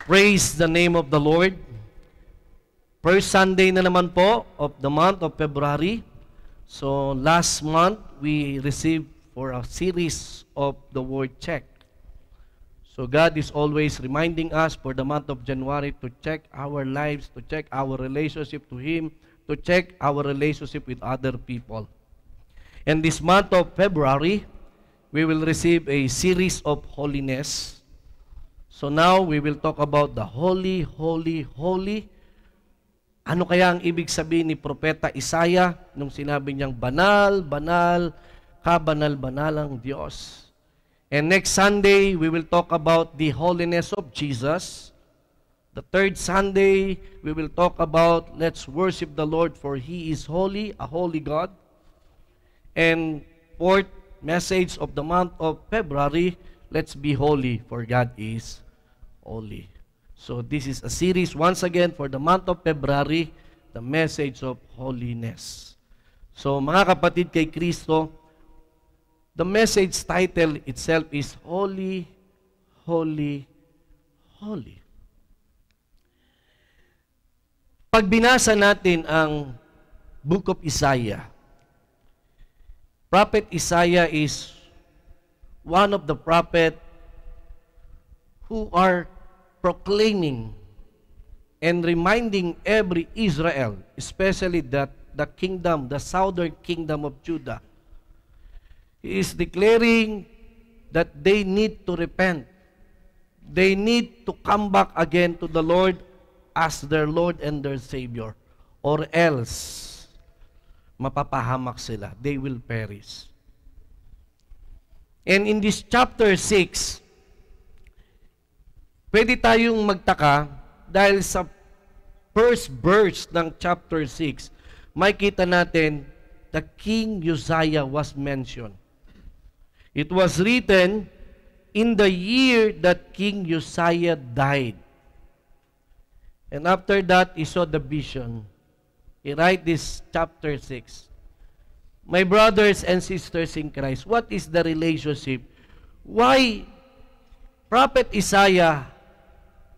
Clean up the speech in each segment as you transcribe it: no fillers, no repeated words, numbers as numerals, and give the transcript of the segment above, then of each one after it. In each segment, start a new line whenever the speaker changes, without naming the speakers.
Praise the name of the Lord. First Sunday na naman po of the month of February. So last month, we received for a series of the word check. So God is always reminding us for the month of January to check our lives, to check our relationship to Him, to check our relationship with other people. And this month of February, we will receive a series of holiness. So now, we will talk about the holy, holy, holy. Ano kaya ang ibig sabihin ni Propeta Isaiah nung sinabi niyang banal, banal, kabanal-banalang Diyos? And next Sunday, we will talk about the holiness of Jesus. The third Sunday, we will talk about let's worship the Lord for He is holy, a holy God. And fourth message of the month of February, let's be holy for God is holy. So this is a series once again for the month of February, the message of holiness. So mga kapatid kay Kristo, the message title itself is Holy, Holy, Holy. Pag binasa natin ang Book of Isaiah, Prophet Isaiah is one of the prophet who are proclaiming and reminding every Israel, especially that the kingdom, the southern kingdom of Judah, he is declaring that they need to repent. They need to come back again to the Lord as their Lord and their Savior, or else mapapahamak sila. They will perish. And in this chapter 6, pwede tayong magtaka dahil sa first verse ng chapter 6, makita natin the King Uzziah was mentioned. It was written in the year that King Uzziah died. And after that, he saw the vision. He write this chapter 6. My brothers and sisters in Christ, what is the relationship? Why Prophet Isaiah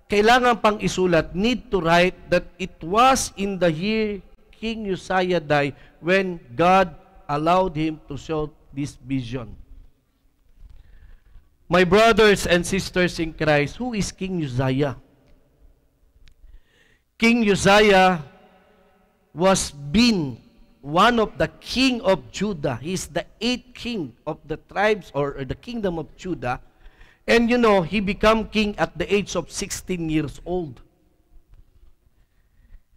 kailangan pang isulat, need to write that it was in the year King Uzziah died when God allowed him to show this vision. My brothers and sisters in Christ, who is King Uzziah? King Uzziah was been one of the king of Judah. He is the 8th king of the tribes or the kingdom of Judah. And you know, he became king at the age of 16 years old.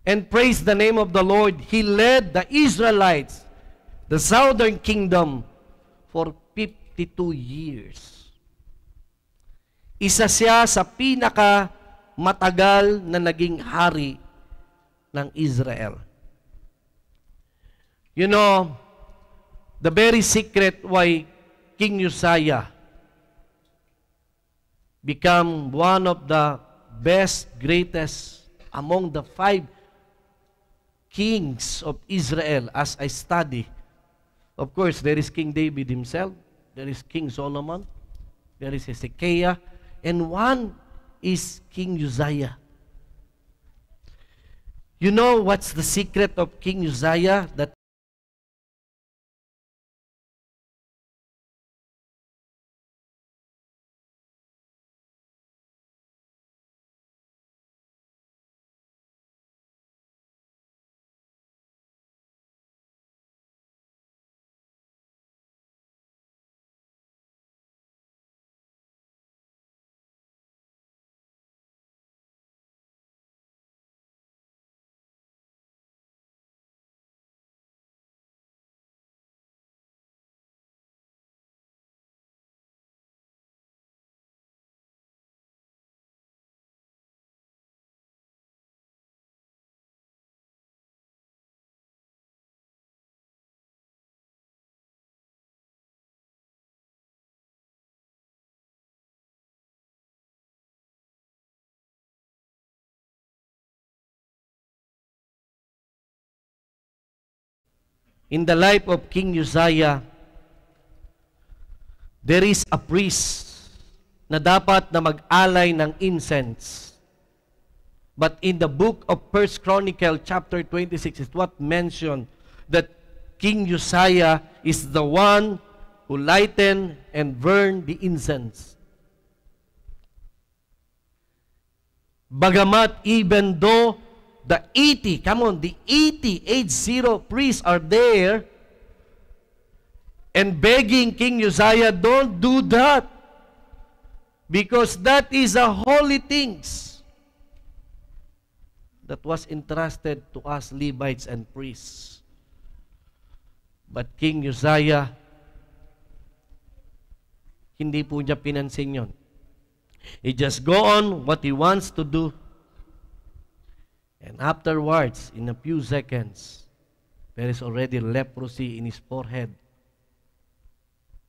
And praise the name of the Lord, he led the Israelites, the southern kingdom, for 52 years. Isa siya sa pinaka matagal na naging hari ng Israel. You know, the very secret why King Uzziah become one of the best, greatest among the 5 kings of Israel as I study. Of course, there is King David himself, there is King Solomon, there is Hezekiah, and one is King Uzziah. You know what's the secret of King Uzziah? That in the life of King Uzziah, there is a priest na dapat na mag-alay ng incense But in the book of 1 Chronicle chapter 26 is what mentioned that King Uzziah is the one who lightened and burned the incense. Bagamat even though the 80 priests are there and begging King Uzziah, don't do that, because that is a holy things that was entrusted to us Levites and priests. But King Uzziah, hindi po niya pinansin yun. He just go on what he wants to do. And afterwards, in a few seconds, there is already leprosy in his forehead.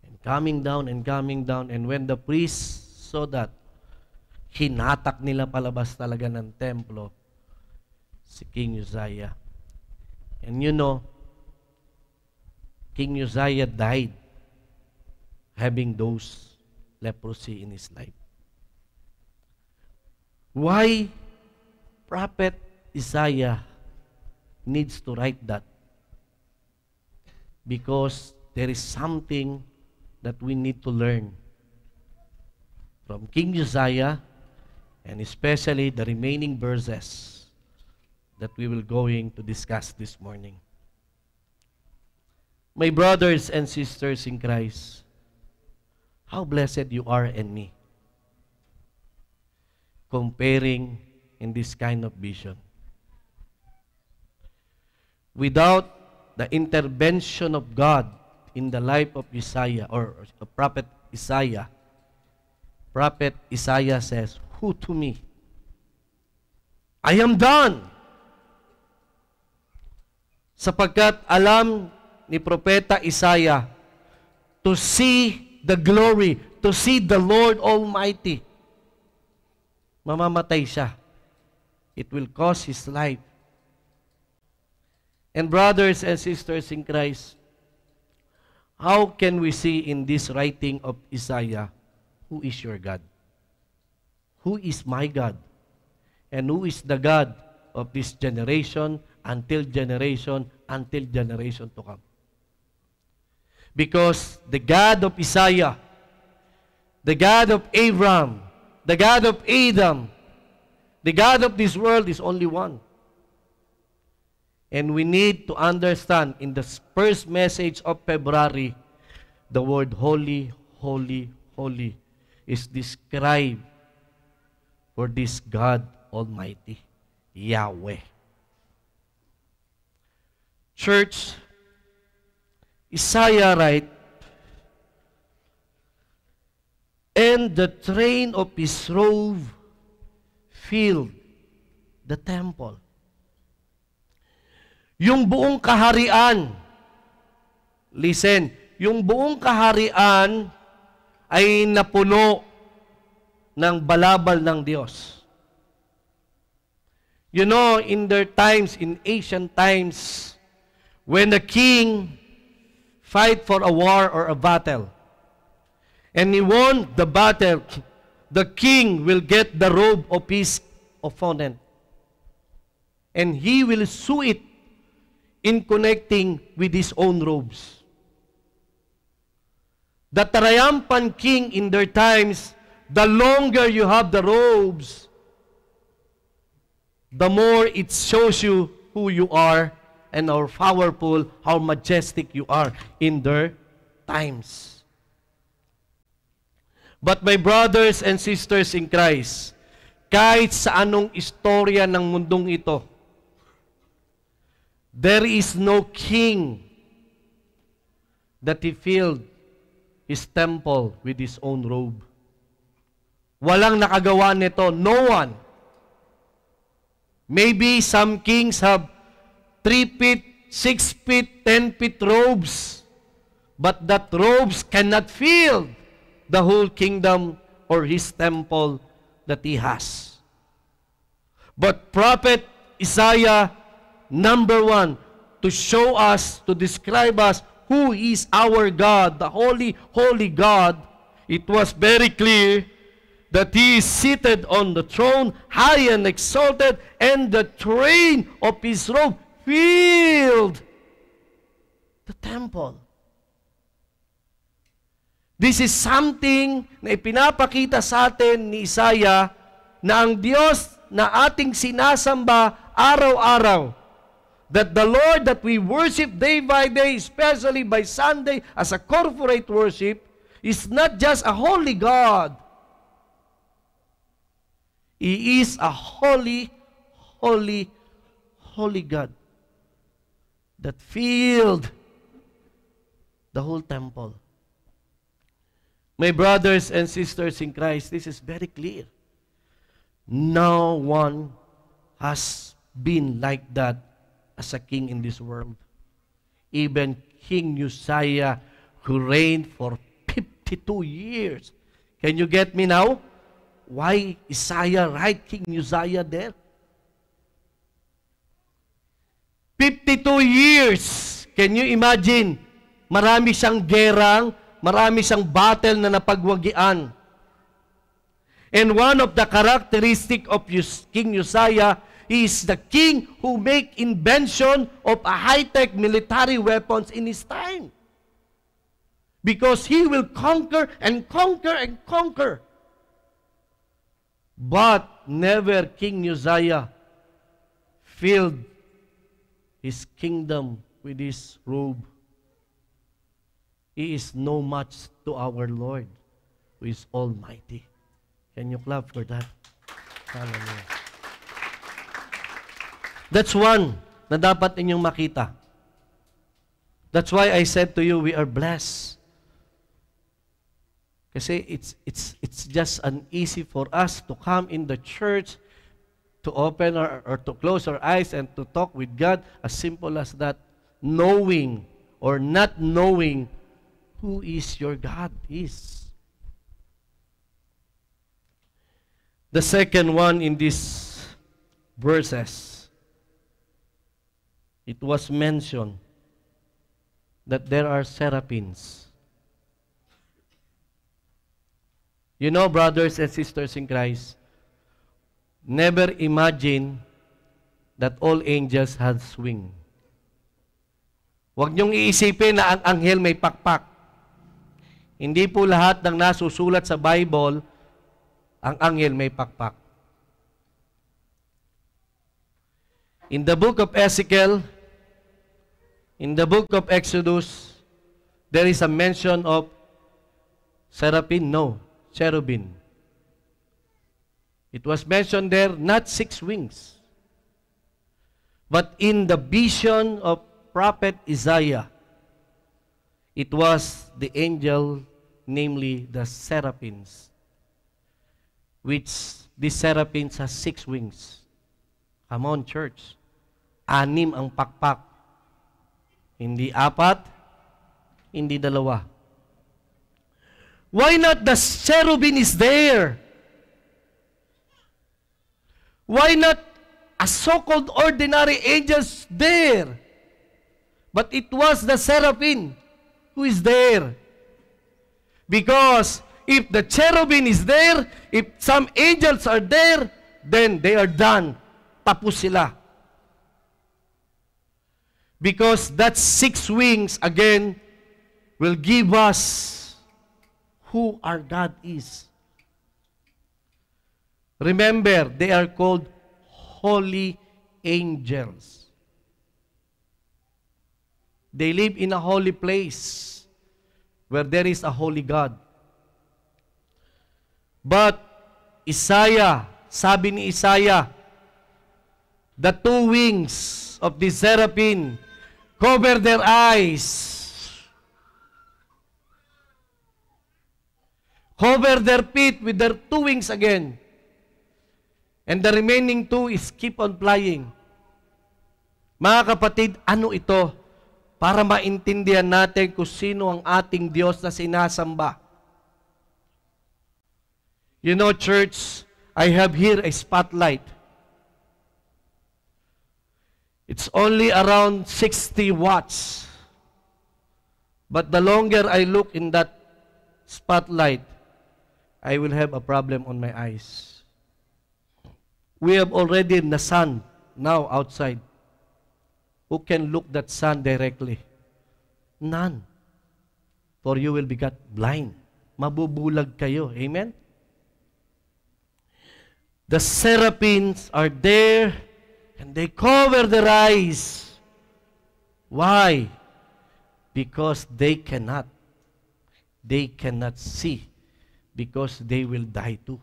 And coming down. And when the priests saw that, hinatak nila palabas talaga ng templo si King Uzziah. And you know, King Uzziah died having those leprosy in his life. Why Prophet Isaiah needs to write that? Because there is something that we need to learn from King Uzziah, and especially the remaining verses that we will going to discuss this morning. My brothers and sisters in Christ, how blessed you are and me, comparing in this kind of vision. Without the intervention of God in the life of Isaiah, or Prophet Isaiah says, "Who to me? I am done." Sapagkat alam ni Propeta Isaiah, to see the glory, to see the Lord Almighty, mamamatay siya. It will cost his life. And brothers and sisters in Christ, how can we see in this writing of Isaiah, who is your God? Who is my God? And who is the God of this generation, until generation to come? Because the God of Isaiah, the God of Abraham, the God of Adam, the God of this world is only one. And we need to understand in the first message of February, the word holy, holy, holy is described for this God Almighty, Yahweh. Church, Isaiah write, and the train of his robe filled the temple. Yung buong kaharian, listen, yung buong kaharian ay napuno ng balabal ng Diyos. You know, in their times, in ancient times, when the king fight for a war or a battle, and he won the battle, the king will get the robe of his opponent, and he will sew it in connecting with his own robes. The triumphant king in their times, the longer you have the robes, the more it shows you who you are and how powerful, how majestic you are in their times. But my brothers and sisters in Christ, kahit sa anong istorya ng mundong ito, there is no king that he filled his temple with his own robe. Walang nakagawa nito, no one. Maybe some kings have 3 feet, 6 feet, 10 feet robes, but that robes cannot fill the whole kingdom or his temple that he has. But Prophet Isaiah, number 1, to show us, to describe us who is our God, the holy, holy God, it was very clear that he is seated on the throne, high and exalted, and the train of his robe filled the temple. This is something na ipinapakita sa atin ni Isaiah na ang Diyos na ating sinasamba araw-araw, that the Lord that we worship day by day, especially by Sunday as a corporate worship, is not just a holy God. He is a holy, holy, holy God that filled the whole temple. My brothers and sisters in Christ, this is very clear. No one has been like that as a king in this world. Even King Uzziah, who reigned for 52 years. Can you get me now? Why Isaiah write King Uzziah there? 52 years. Can you imagine? Marami siyang gerang, marami siyang battle na napagwagian. And one of the characteristic of King Uzziah is the king who make invention of a high-tech military weapons in his time. Because he will conquer and conquer and conquer. But never King Uzziah filled his kingdom with his robe. He is no match to our Lord, who is almighty. Can you clap for that? Hallelujah. That's one na dapat inyong makita. That's why I said to you, we are blessed. Kasi it's just uneasy for us to come in the church, to open or to close our eyes and to talk with God, as simple as that, knowing or not knowing who is your God is. The second one in these verses, it was mentioned that there are seraphims. You know, brothers and sisters in Christ, never imagine that all angels had wings. Huwag niyong iisipin na ang anghel may pakpak. Hindi po lahat ng nasusulat sa Bible, ang anghel may pakpak. In the book of Ezekiel, in the book of Exodus, there is a mention of seraphim, cherubim. It was mentioned there, not 6 wings. But in the vision of prophet Isaiah, it was the angel, namely the seraphims, which these seraphims has 6 wings. Come on, church. 6 ang pakpak. Hindi 4, hindi 2. Why not the cherubim is there? Why not a so-called ordinary angels there? But it was the seraphim who is there. Because if the cherubim is there, if some angels are there, then they are done. Tapos sila. Because that 6 wings, again, will give us who our God is. Remember, they are called holy angels. They live in a holy place where there is a holy God. But Isaiah, sabi ni Isaiah, the 2 wings of the seraphim cover their eyes, cover their feet with their 2 wings again. And the remaining 2 is keep on flying. Mga kapatid, ano ito? Para maintindihan natin kung sino ang ating Diyos na sinasamba. You know, church, I have here a spotlight. It's only around 60 watts. But the longer I look in that spotlight, I will have a problem on my eyes. We have already the sun now outside. Who can look that sun directly? None. For you will be got blind. Mabubulag kayo. Amen? The seraphims are there and they cover their eyes. Why? Because they cannot see. Because they will die too.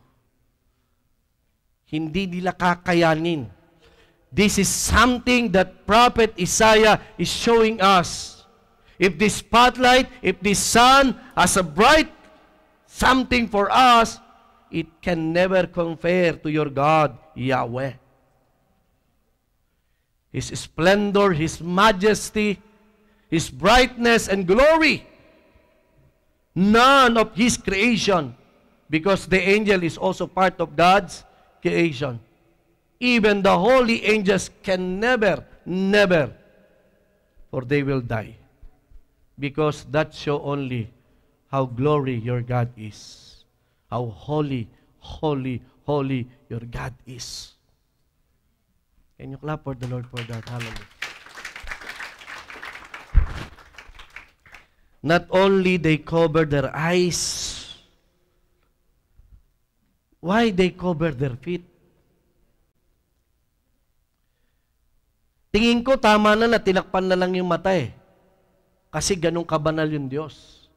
Hindi nila kakayanin. This is something that Prophet Isaiah is showing us. If this spotlight, if this sun has a bright something for us, it can never compare to your God, Yahweh. His splendor, His majesty, His brightness and glory. None of His creation, because the angel is also part of God's creation. Even the holy angels can never, for they will die. Because that show only how glory your God is. How holy, holy, holy your God is. Can you clap for the Lord for that? Hallelujah. Not only they cover their eyes, why they cover their feet? Tingin ko tama na tinakpan na lang yung mata eh. Kasi ganun kabanal yung Diyos.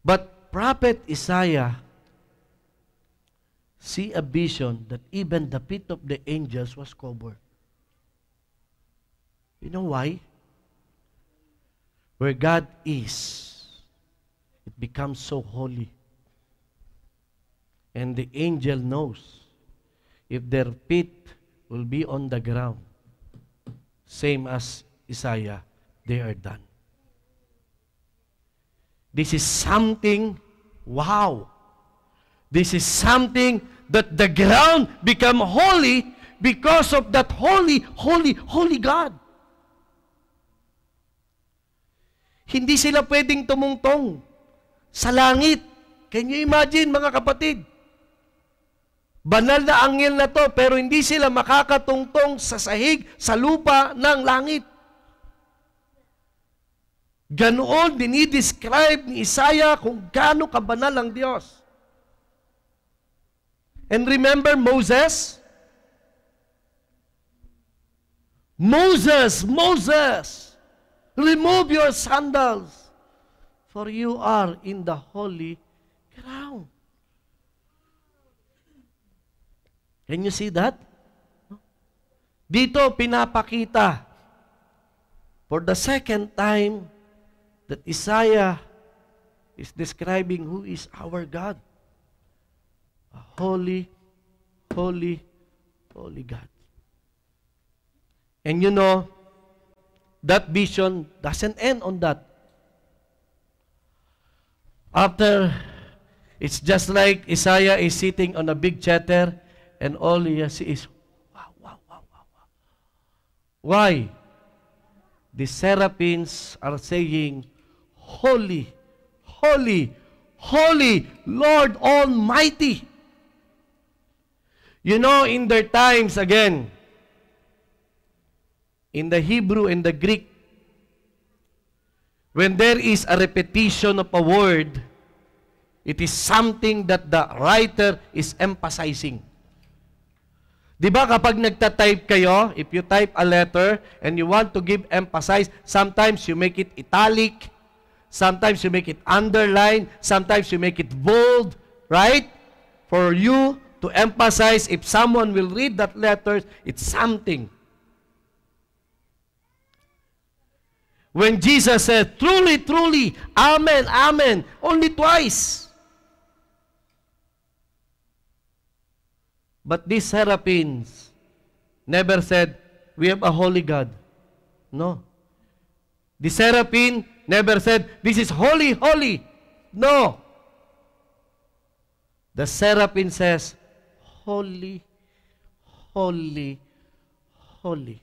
But Prophet Isaiah see a vision that even the feet of the angels was covered. You know why? Where God is, it becomes so holy. And the angel knows if their feet will be on the ground, same as Isaiah, they are done. This is something, wow. This is something that the ground become holy because of that holy, holy, holy God. Hindi sila pwedeng tumungtong sa langit. Can you imagine, mga kapatid? Banal na anghel na to, pero hindi sila makakatungtong sa sahig, sa lupa ng langit. Ganoon dinidescribe ni Isaiah kung gaano kabanal ang Diyos. And remember Moses? Moses, remove your sandals, for you are in the holy ground. Can you see that? Dito pinapakita for the second time that Isaiah is describing who is our God. A holy, holy, holy God. And you know, that vision doesn't end on that. After, it's just like Isaiah is sitting on a big chatter and all he sees is, wow, wow, wow, wow, wow. Why? The seraphims are saying, holy, holy, holy, Lord Almighty. You know, in their times, again, in the Hebrew and the Greek, when there is a repetition of a word, it is something that the writer is emphasizing. Di ba kapag nagtatype kayo, if you type a letter and you want to give emphasize, sometimes you make it italic, sometimes you make it underline, sometimes you make it bold, right? For you to emphasize, if someone will read that letter, it's something. When Jesus said, truly, truly, amen, amen, only twice. But these seraphims never said, we have a holy God. No. The seraphim never said, this is holy, holy. No. The seraphim says, holy, holy, holy.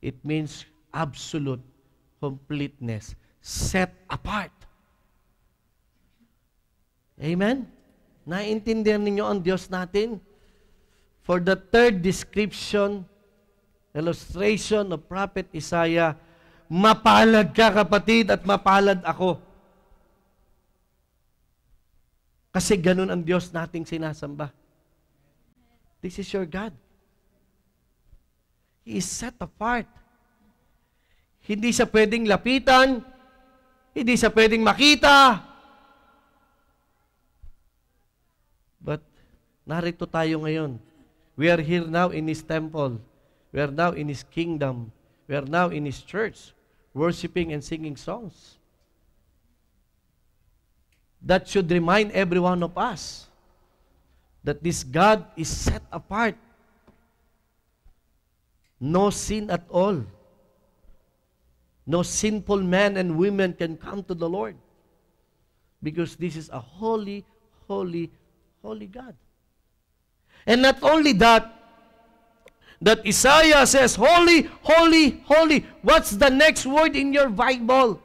It means absolute completeness, set apart. Amen? Naintindihan ninyo ang Diyos natin? For the third description, illustration of Prophet Isaiah, mapalad ka kapatid at mapalad ako. Kasi ganun ang Diyos nating sinasamba. This is your God. He is set apart. Hindi siya pwedeng lapitan, hindi siya pwedeng makita. But narito tayo ngayon. We are here now in His temple. We are now in His kingdom. We are now in His church, worshiping and singing songs. That should remind every one of us that this God is set apart. No sin at all. No sinful men and women can come to the Lord. Because this is a holy, holy, holy God. And not only that, that Isaiah says, holy, holy, holy. What's the next word in your Bible?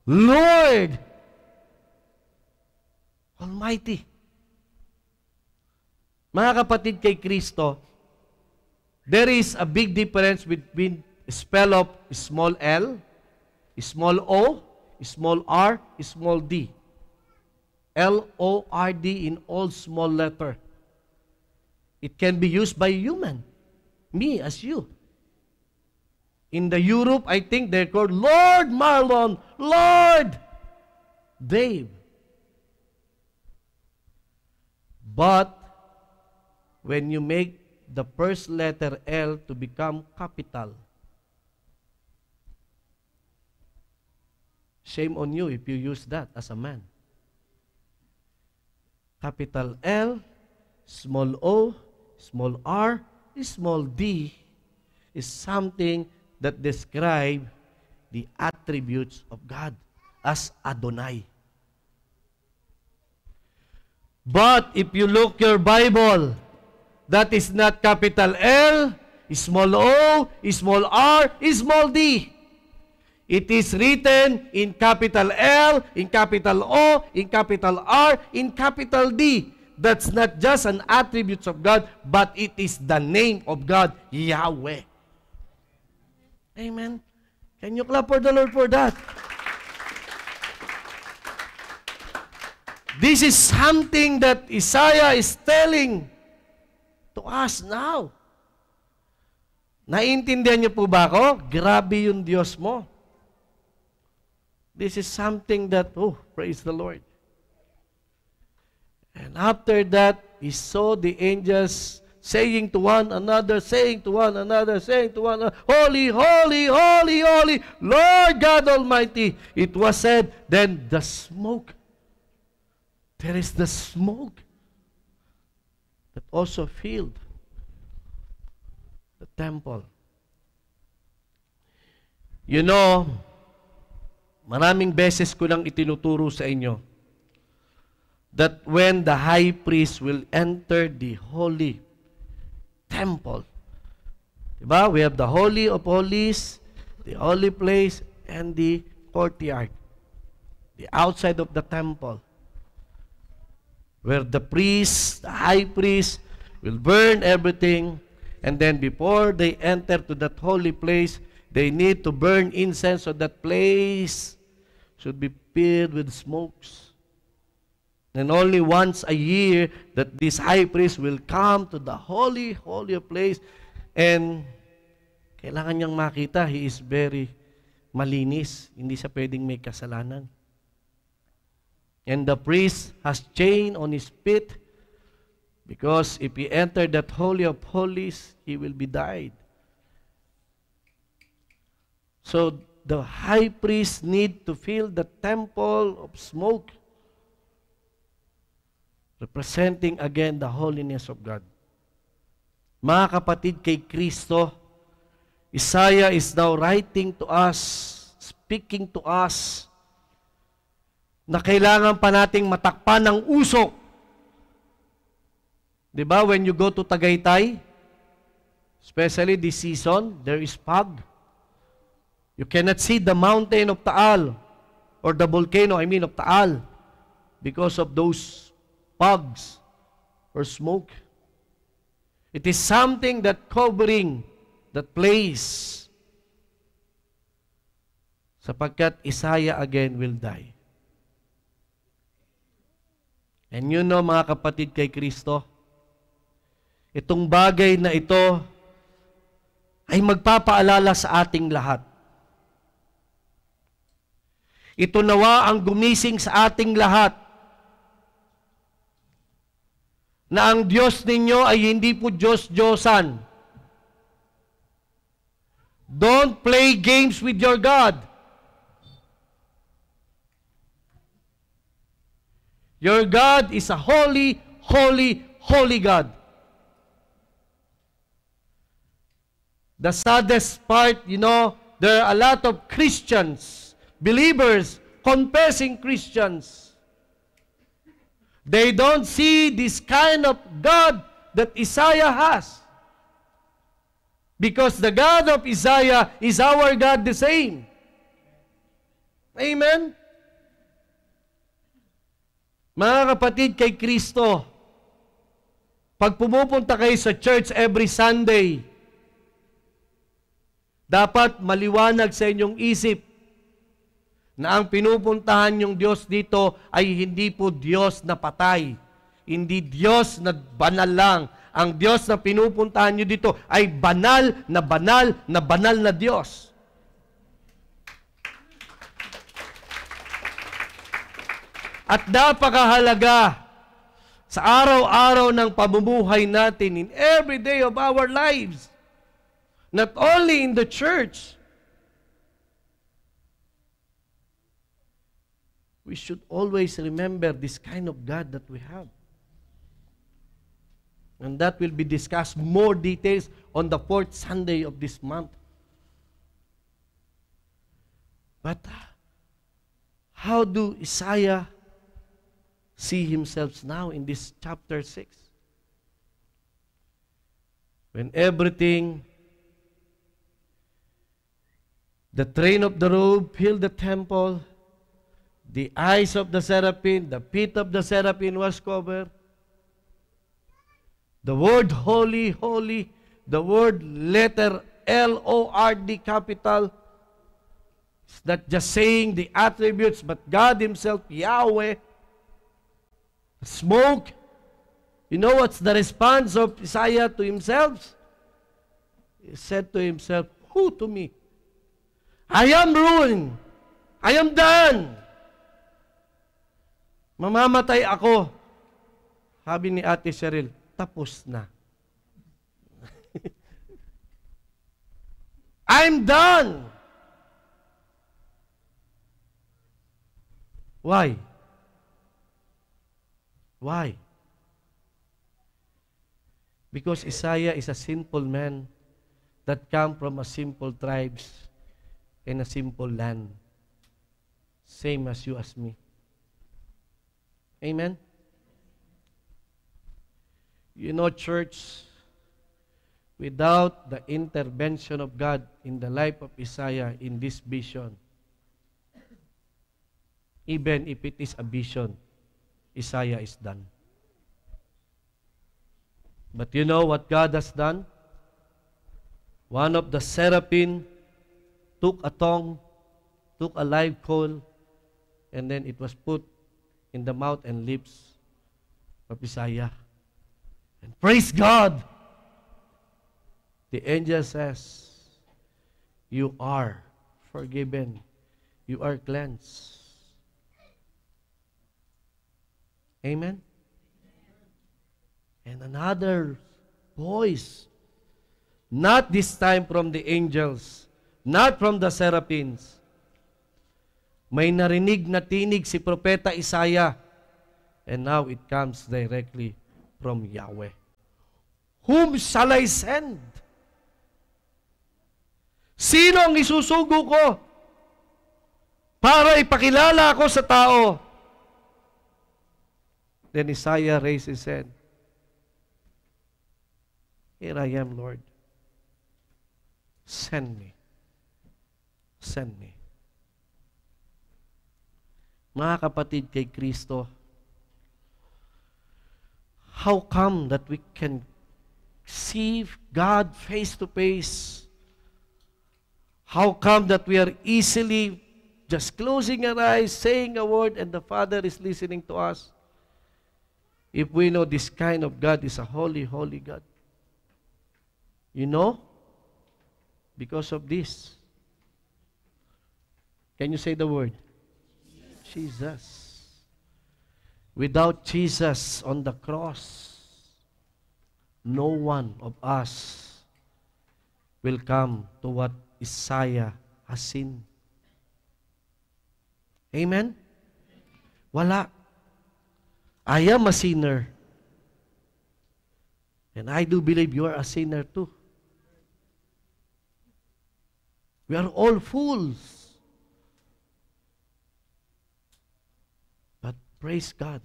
Lord Almighty. Mga kapatid kay Kristo, there is a big difference between spell of small l, small o, small r, small d. L-O-R-D in all small letter. It can be used by human. Me as you. In the Europe, I think they're called Lord Marlon, Lord Dave. But when you make the first letter L to become capital, shame on you if you use that as a man. Capital L, small o, small r, small d is something that describe the attributes of God as Adonai. But if you look your Bible, that is not capital L, small o, small r, small d. It is written in capital L, in capital O, in capital R, in capital D. That's not just an attribute of God, but it is the name of God, Yahweh. Amen. Can you clap for the Lord for that? This is something that Isaiah is telling to us now. Naintindihan niyo po ba ako? Grabe yung Diyos mo. This is something that, oh, praise the Lord. And after that, he saw the angels saying to one another, saying to one another, saying to one another, holy, holy, holy, holy, Lord God Almighty. It was said, then the smoke. There is the smoke that also filled the temple. You know, maraming beses ko nang itinuturo sa inyo that when the high priest will enter the holy temple, diba? We have the Holy of Holies, the holy place, and the courtyard, the outside of the temple, where the priest, the high priest, will burn everything, and then before they enter to that holy place, they need to burn incense, so that place should be filled with smokes. And only once a year that this high priest will come to the holy, holy place, and kailangan niyang makita, he is very malinis. Hindi siya pwedeng may kasalanan. And the priest has chain on his feet, because if he entered that holy of holies, he will be died. So the high priest need to fill the temple of smoke, representing again the holiness of God. Mga kapatid kay Kristo, Isaiah is now writing to us, speaking to us, na kailangan pa nating matakpan ng usok. Diba, when you go to Tagaytay, especially this season, there is fog. You cannot see the mountain of Taal, or the volcano, of Taal. because of those fogs or smoke. It is something that covering that place. Sapagkat Isaiah again will die. And you know, mga kapatid kay Kristo, itong bagay na ito ay magpapaalala sa ating lahat. Ito nawa ang gumising sa ating lahat na ang Diyos ninyo ay hindi po Diyos-Diyosan. Don't play games with your God. Your God is a holy, holy, holy God. The saddest part, you know, there are a lot of Christians, believers, confessing Christians. They don't see this kind of God that Isaiah has. Because the God of Isaiah is our God the same. Amen? Mga kapatid kay Kristo, pag pumupunta kayo sa church every Sunday, dapat maliwanag sa inyong isip na ang pinupuntahan yung Diyos dito ay hindi po Diyos na patay. Hindi Diyos na banal lang. Ang Diyos na pinupuntahan nyo dito ay banal na banal na banal na Diyos. At napakahalaga sa araw-araw ng pamumuhay natin in every day of our lives. Not only in the church. We should always remember this kind of God that we have. And that will be discussed more details on the 4th Sunday of this month. But how do Isaiah see himself now in this chapter 6? When everything, the train of the robe filled the temple, the eyes of the seraphim, the feet of the seraphim was covered. The word holy, holy, the word letter L-O-R-D capital, it's not just saying the attributes, but God Himself, Yahweh. Smoke. You know what's the response of Isaiah to himself? He said to himself, who to me? I am ruined. I am done. Mamamatay ako. Sabi ni Ate Cheryl, tapos na. I'm done. Why? Why? Because Isaiah is a simple man that come from a simple tribes in a simple land. Same as you, as me. Amen? You know, church, without the intervention of God in the life of Isaiah in this vision, even if it is a vision, Isaiah is done. But you know what God has done? One of the seraphim took a tongue, took a live coal, and then it was put in the mouth and lips of Isaiah. And praise God! The angel says, you are forgiven. You are cleansed. Amen? And another voice, not this time from the angels, not from the seraphims. May narinig na tinig si Propeta Isaiah, and now it comes directly from Yahweh. Whom shall I send? Sino ang isusugo ko para ipakilala ako sa tao? Then Isaiah raised his head. Here I am, Lord. Send me. Send me. Mga kapatid kay Kristo, How come that we can see God face to face? How come that we are easily just closing our eyes, saying a word, and the Father is listening to us? If we know this kind of God is a holy, holy God. You know? Because of this. Can you say the word? Jesus. Without Jesus on the cross, no one of us will come to what Isaiah has seen. Amen? Wala. I am a sinner. And I do believe you are a sinner too. We are all fools. But praise God.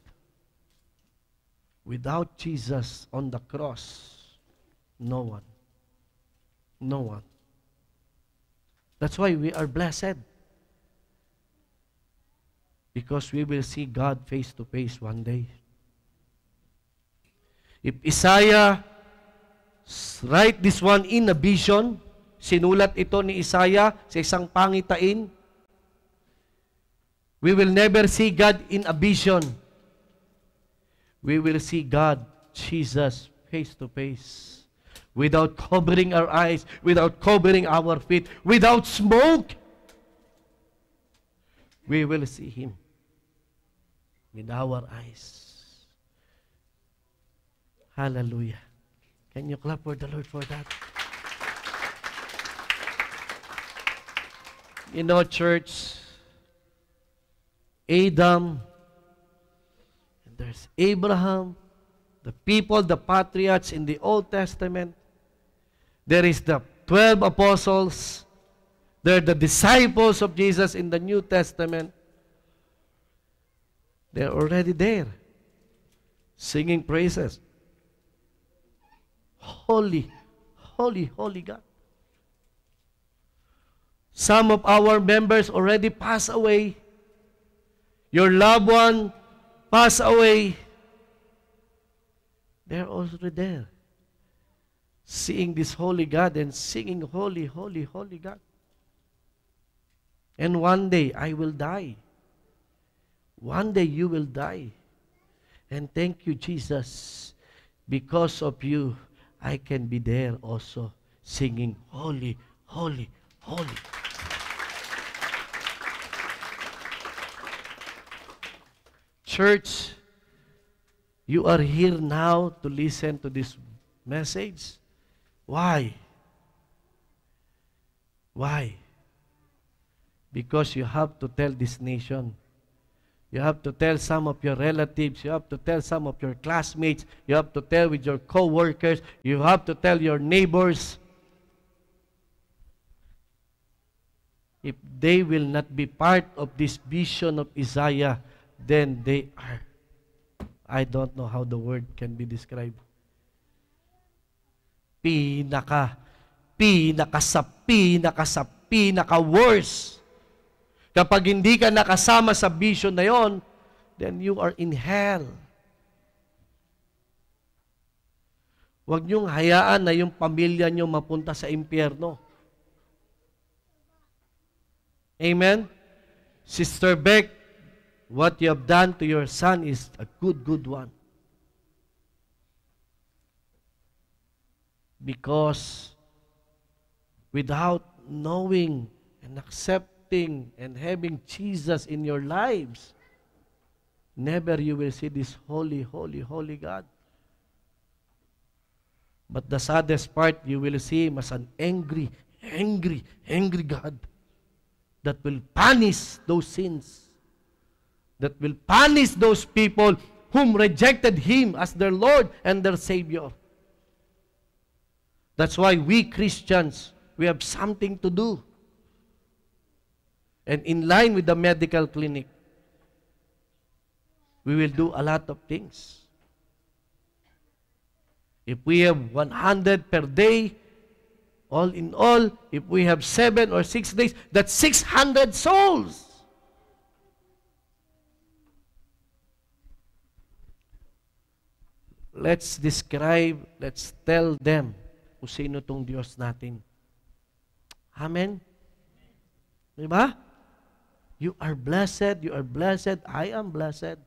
Without Jesus on the cross, no one. That's why we are blessed. Because we will see God face to face one day. If Isaiah write this one in a vision, sinulat ito ni Isaiah sa isang pangitain, we will never see God in a vision. We will see God, Jesus, face to face. Without covering our eyes, without covering our feet, without smoke. We will see Him with our eyes. Hallelujah. Can you clap for the Lord for that? You know, church, Adam, and there's Abraham, the people, the patriarchs in the Old Testament. There is the 12 apostles. They're the disciples of Jesus in the New Testament. They're already there, singing praises. Holy, holy, holy God. Some of our members already passed away. Your loved one passed away. They're already there, seeing this holy God and singing holy, holy, holy God. And one day I will die. One day you will die. And thank you, Jesus. Because of you, I can be there also singing holy, holy, holy. Church, you are here now to listen to this message. Why? Why? Because you have to tell this nation. You have to tell some of your relatives. You have to tell some of your classmates. You have to tell with your co-workers. You have to tell your neighbors. If they will not be part of this vision of Isaiah, then they are. I don't know how the word can be described. Pinaka-worse. Kapag hindi ka nakasama sa vision na yon, then you are in hell. Huwag niyong hayaan na yung pamilya niyo mapunta sa impyerno. Amen? Sister Beck, what you have done to your son is a good one. Because without knowing and accepting and having Jesus in your lives, never you will see this holy, holy, holy God. But the saddest part, you will see Him as an angry, angry, angry God that will punish those sins, that will punish those people whom rejected Him as their Lord and their Savior. That's why we Christians, we have something to do. And in line with the medical clinic, we will do a lot of things. If we have 100 per day, all in all, if we have 7 or 6 days, that's 600 souls. let's describe, let's tell them kung sino tong Diyos natin. Amen? Diba? You are blessed, I am blessed.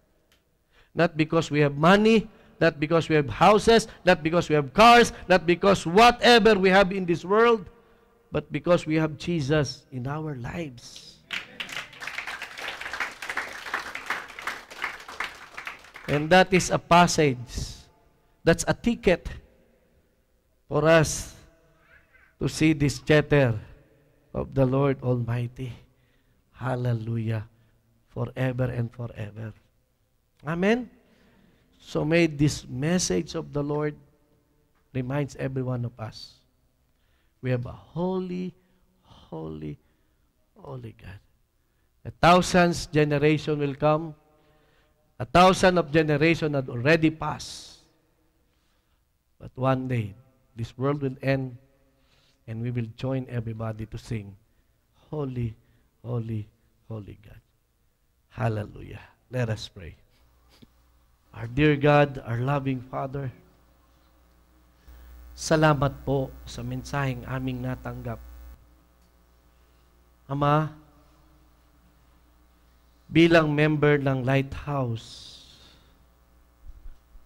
Not because we have money, not because we have houses, not because we have cars, not because whatever we have in this world, but because we have Jesus in our lives. And that is a passage. That's a ticket for us to see this chatter of the Lord Almighty. Hallelujah. Forever and forever. Amen? So may this message of the Lord reminds every one of us. We have a holy, holy, holy God. 1,000 generation will come. 1,000 of generation had already passed. But one day, this world will end, and we will join everybody to sing, Holy, Holy, Holy God. Hallelujah. Let us pray. Our dear God, our loving Father, salamat po sa mensaheng aming natanggap. Ama, bilang member ng Lighthouse,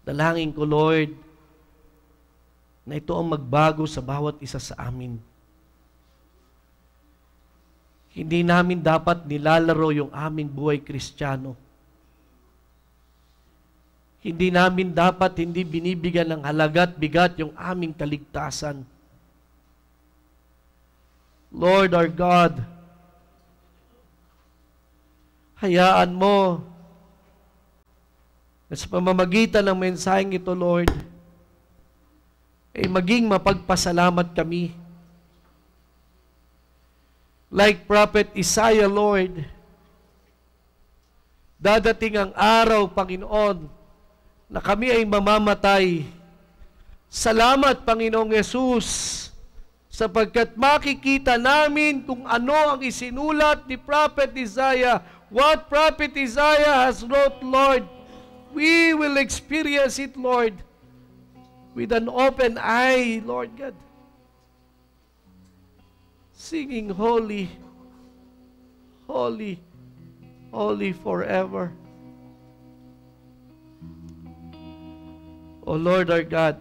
dalangin ko, Lord, na ito ang magbago sa bawat isa sa amin. Hindi namin dapat nilalaro yung aming buhay Kristiyano. Hindi namin dapat hindi binibigyan ng halaga at bigat yung aming kaligtasan. Lord our God, hayaan mo na sa pamamagitan ng mensaheng ito, Lord, ay maging mapagpasalamat kami. Like Prophet Isaiah, Lord, dadating ang araw, Panginoon, na kami ay mamamatay. Salamat, Panginoong Yesus, sapagkat makikita namin kung ano ang isinulat ni Prophet Isaiah. What Prophet Isaiah has wrote, Lord, we will experience it, Lord, with an open eye, Lord God. Singing holy, holy, holy forever. O Lord our God,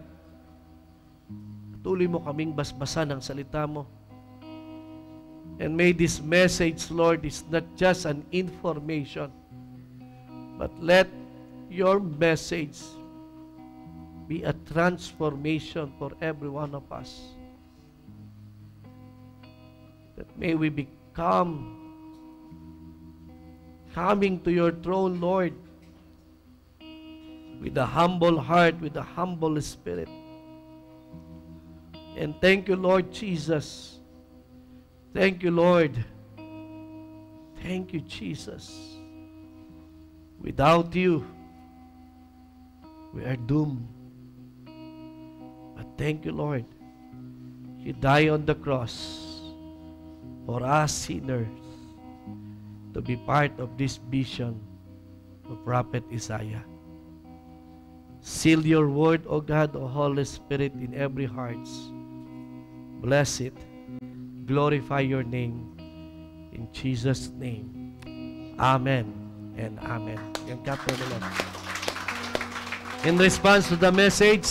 patuloy mo kaming basbasan ng salita mo. And may this message, Lord, is not just an information, but let your message be a transformation for every one of us. That may we become coming to your throne, Lord, with a humble heart, with a humble spirit. And thank you, Lord Jesus. Thank you, Lord. Thank you, Jesus. Without you, we are doomed. But thank you, Lord. You died on the cross for us sinners to be part of this vision of Prophet Isaiah. Seal your word, O God, O Holy Spirit, in every heart. Bless it. Glorify your name. In Jesus' name. Amen and amen. In response to the message,